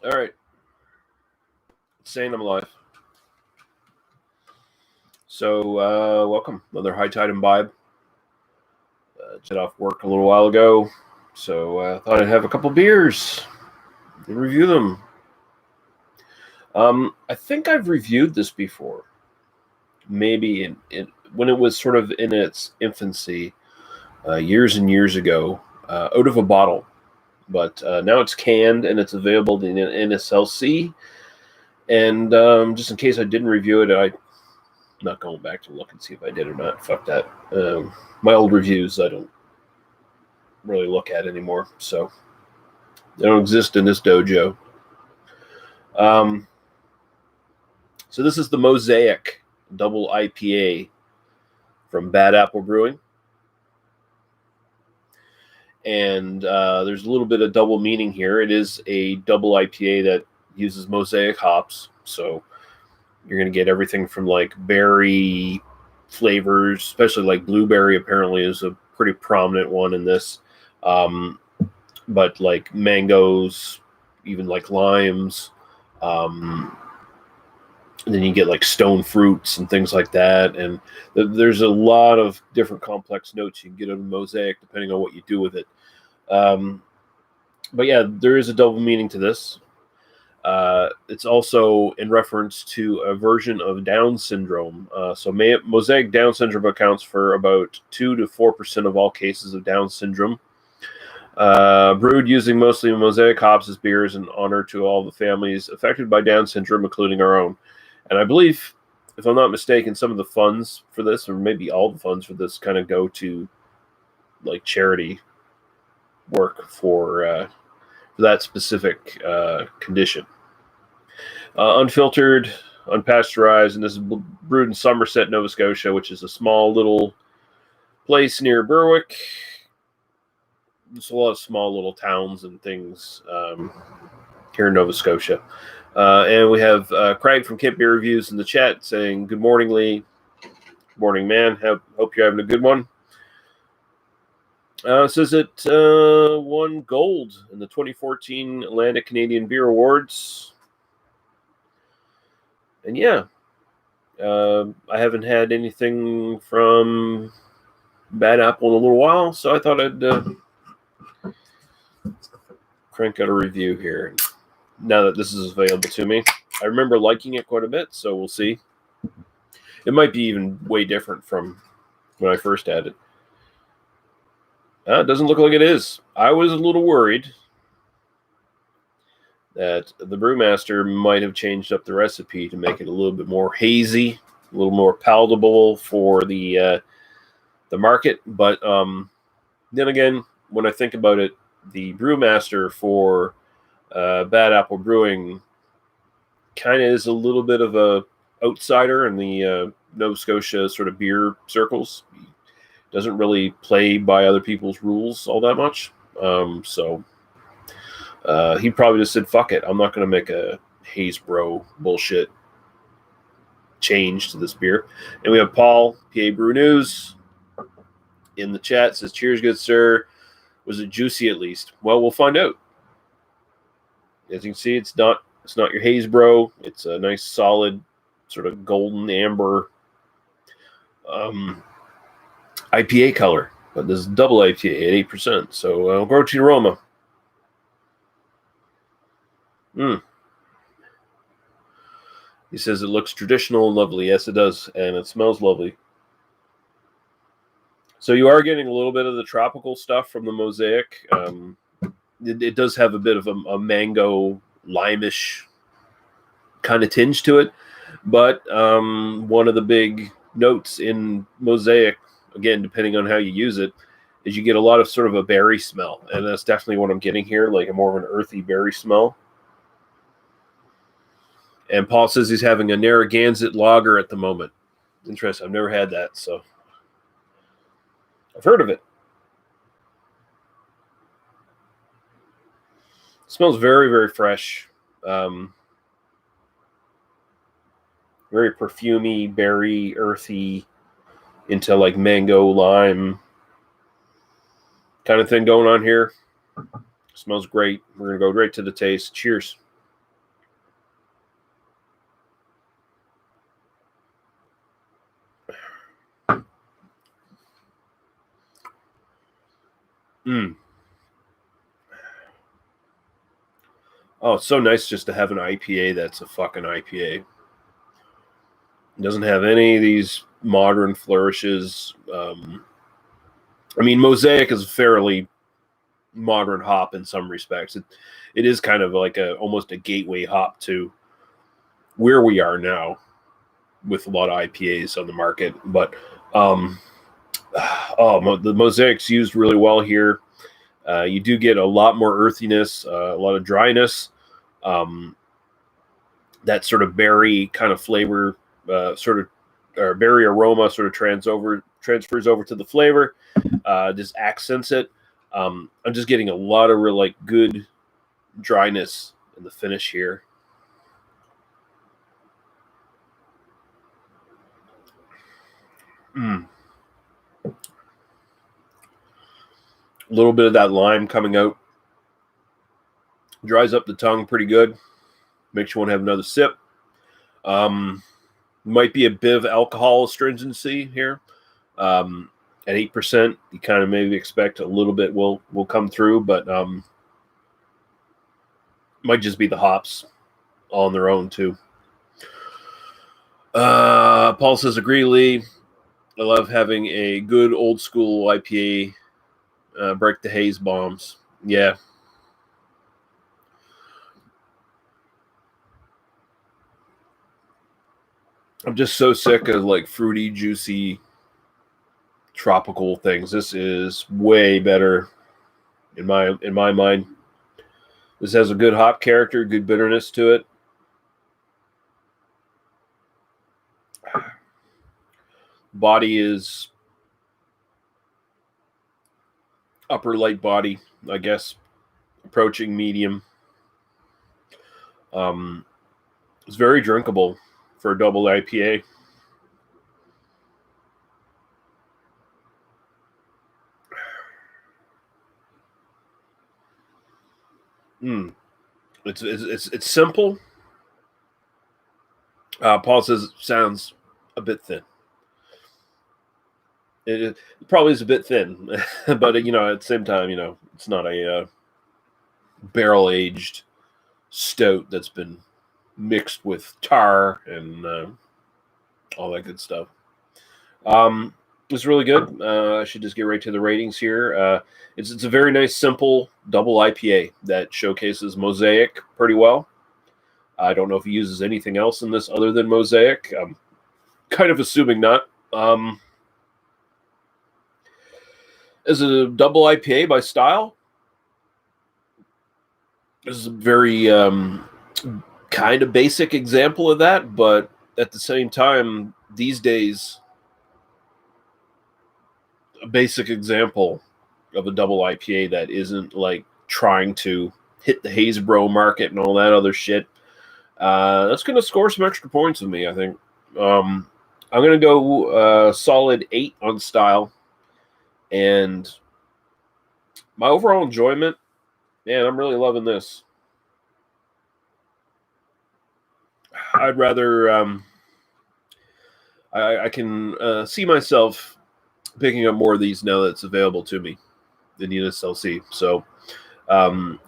All right. Saying I'm alive. So, welcome. Another High Tide Imbibe. Jet off work a little while ago, so thought I'd have a couple beers and review them. I think I've reviewed this before. Maybe when it was sort of in its infancy, years and years ago, out of a bottle. But now it's canned and it's available in NSLC. And just in case I didn't review it, I'm not going back to look and see if I did or not. Fuck that. My old reviews I don't really look at anymore, so they don't exist in this dojo. So this is the Mosaic Double IPA from Bad Apple Brewing. And there's a little bit of double meaning here. It is a double IPA that uses Mosaic hops, so you're going to get everything from like berry flavors, especially like blueberry apparently is a pretty prominent one in this. But like mangoes, even like limes. And then you get like stone fruits and things like that. And there's a lot of different complex notes you can get out of Mosaic depending on what you do with it. But yeah, there is a double meaning to this. It's also in reference to a version of Down syndrome. So Mosaic Down syndrome accounts for about 2 to 4% of all cases of Down syndrome. Brewed using mostly Mosaic hops as beers in honor to all the families affected by Down syndrome, including our own. And I believe, if I'm not mistaken, some of the funds for this, or maybe all the funds for this, kind of go to like charity work for that specific condition. Unfiltered, unpasteurized, and this is brewed in Somerset, Nova Scotia, which is a small little place near Berwick. There's a lot of small little towns and things here in Nova Scotia. And we have Craig from Kent Beer Reviews in the chat saying, "Good morning, Lee. Good morning, man. Hope you're having a good one." Says it won gold in the 2014 Atlantic Canadian Beer Awards. And yeah, I haven't had anything from Bad Apple in a little while, so I thought I'd crank out a review here now that this is available to me. I remember liking it quite a bit, so we'll see. It might be even way different from when I first had it. It doesn't look like it is. I was a little worried that the brewmaster might have changed up the recipe to make it a little bit more hazy, a little more palatable for the market. But then again, when I think about it, the brewmaster for Bad Apple Brewing kind of is a little bit of a outsider in the Nova Scotia sort of beer circles. He doesn't really play by other people's rules all that much. So he probably just said, fuck it, I'm not going to make a haze bro bullshit change to this beer. And we have Paul, PA Brew News, in the chat, says, "Cheers, good sir. Was it juicy at least?" Well, we'll find out. As you can see, it's not your haze bro. It's a nice solid sort of golden amber IPA color. But this is double IPA at 8%. So I'll go to aroma. He says it looks traditional and lovely. Yes, it does. And it smells lovely. So you are getting a little bit of the tropical stuff from the Mosaic. It does have a bit of a mango, lime-ish kind of tinge to it. But one of the big notes in Mosaic, again, depending on how you use it, is you get a lot of sort of a berry smell. And that's definitely what I'm getting here, like a more of an earthy berry smell. And Paul says he's having a Narragansett lager at the moment. Interesting. I've never had that, so I've heard of it. It smells very, very fresh. Very perfumey, berry, earthy, into like mango, lime kind of thing going on here. Smells great. We're going to go right to the taste. Cheers. Mm. Oh, it's so nice just to have an IPA that's a fucking IPA. It doesn't have any of these modern flourishes. I mean, Mosaic is a fairly modern hop in some respects. It is kind of like almost a gateway hop to where we are now with a lot of IPAs on the market. But the Mosaic's used really well here. You do get a lot more earthiness, a lot of dryness. Um, that sort of berry kind of flavor, or berry aroma, sort of transfers over to the flavor. Just accents it. I'm just getting a lot of real like good dryness in the finish here. Mm. A little bit of that lime coming out, dries up the tongue pretty good. Makes you want to have another sip. Might be a bit of alcohol astringency here. At 8%, you kind of maybe expect a little bit will come through, but might just be the hops all on their own too. Paul says, agree, Lee. I love having a good old school IPA break the haze bombs. Yeah. I'm just so sick of like fruity, juicy, tropical things. This is way better in my mind. This has a good hop character, good bitterness to it. Body is upper light body, I guess, approaching medium. It's very drinkable for a double IPA. It's simple. Paul says it sounds a bit thin. It probably is a bit thin, but at the same time, it's not a barrel aged stout that's been mixed with tar and all that good stuff. It's really good. I should just get right to the ratings here. It's a very nice, simple double IPA that showcases Mosaic pretty well. I don't know if he uses anything else in this other than Mosaic. I'm kind of assuming not. Is it a double IPA by style? This is a very kind of basic example of that, but at the same time, these days, a basic example of a double IPA that isn't like trying to hit the Haze-Bro market and all that other shit. That's going to score some extra points with me, I think. I'm going to go solid 8 on style. And my overall enjoyment, man, I'm really loving this. I'd rather, I can see myself picking up more of these now that it's available to me than USLC. So,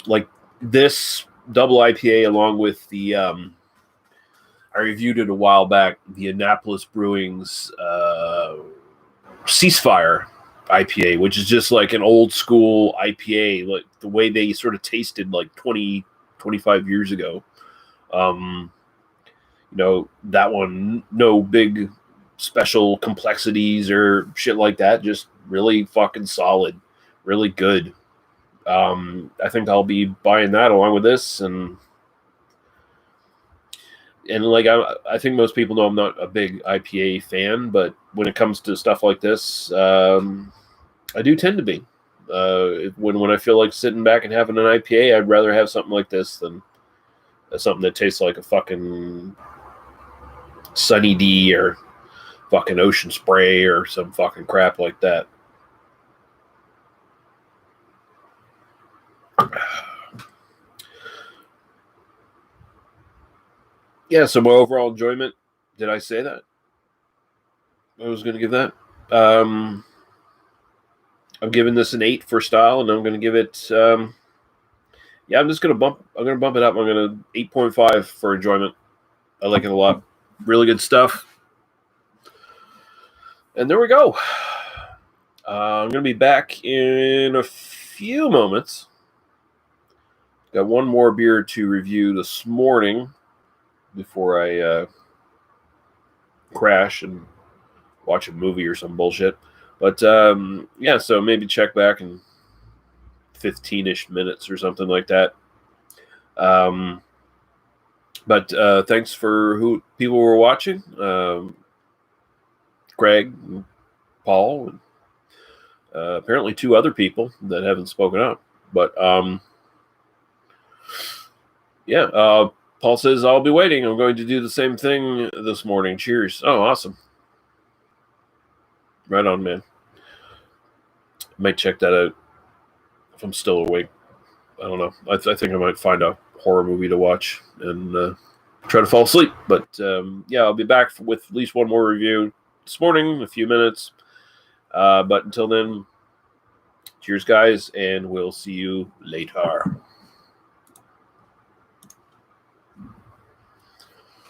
like this double IPA, along with the, I reviewed it a while back, the Annapolis Brewing's Ceasefire IPA, which is just like an old school IPA, like the way they sort of tasted like 20, 25 years ago. That one, no big special complexities or shit like that, just really fucking solid, really good. I think I'll be buying that along with this, and like I think most people know I'm not a big IPA fan, but when it comes to stuff like this, I do tend to be. When I feel like sitting back and having an IPA, I'd rather have something like this than something that tastes like a fucking Sunny D or fucking Ocean Spray or some fucking crap like that. Yeah, so my overall enjoyment, did I say that? I was going to give that. I'm giving this an 8 for style, and I'm going to give it. I'm just going to bump. I'm going to bump it up. I'm going to 8.5 for enjoyment. I like it a lot. Really good stuff. And there we go. I'm going to be back in a few moments. Got one more beer to review this morning before I crash and watch a movie or some bullshit. But so maybe check back in 15-ish minutes or something like that. But thanks for who people were watching. Craig, and Paul, and apparently 2 other people that haven't spoken up. But Paul says, I'll be waiting. I'm going to do the same thing this morning. Cheers. Oh, awesome. Right on, man. Might check that out if I'm still awake. I don't know. I think I might find a horror movie to watch and try to fall asleep. But I'll be back with at least one more review this morning, a few minutes. But until then, cheers, guys, and we'll see you later.